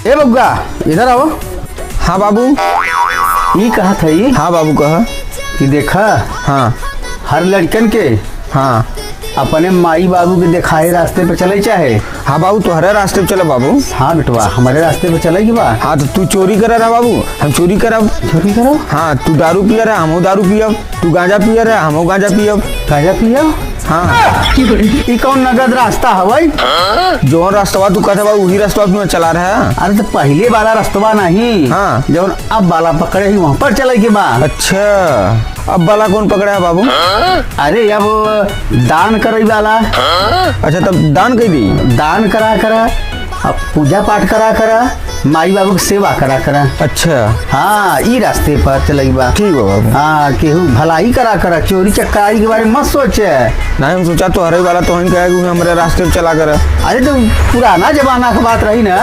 ए बग्गा इधर आओ। हाँ बाबू। ये कहा था ये? हाँ बाबू कहा कि देखा हाँ हर लड़कन के हाँ अपने माई बाबू के दिखाए रास्ते पे चले चाहे। हाँ बाबू तो हरे रास्ते पे चले बाबू। हाँ बेटवा हमारे रास्ते पे चले की बा। हाँ तो तू चोरी कर रहा बाबू, हम चोरी करब। चोरी करो। हाँ तू दारू पिया रहा हमो दारू पियब, तू गांजा पिया रहा हमो गांजा पियब। गांजा पिया। हाँ ये कौन नगद रास्ता हवाई? जो रास्ता तू कहते बा वही रास्ता तू चला रहा है। अरे तो पहले वाला रास्ता नहीं, हाँ जब अब वाला पकड़े ही वहाँ पर चले के बा। अच्छा अब वाला कौन पकड़ा है बाबू? अरे अब दान करे वाला। अच्छा तब दान कर दी। दान करा करा अब पूजा पाठ करा करा माई बाबू की सेवा करा करा। अच्छा हाँ ई रास्ते पर चले बा। ठीक है बाबू। हाँ केहू भलाई करा करा, चोरी चकारी के बारे में मत सोचे। नहीं हम सोचा तो हरे वाला तो हम कहे हमारे रास्ते पे चला कर। अरे तो पुराना जमाना की बात रही ना।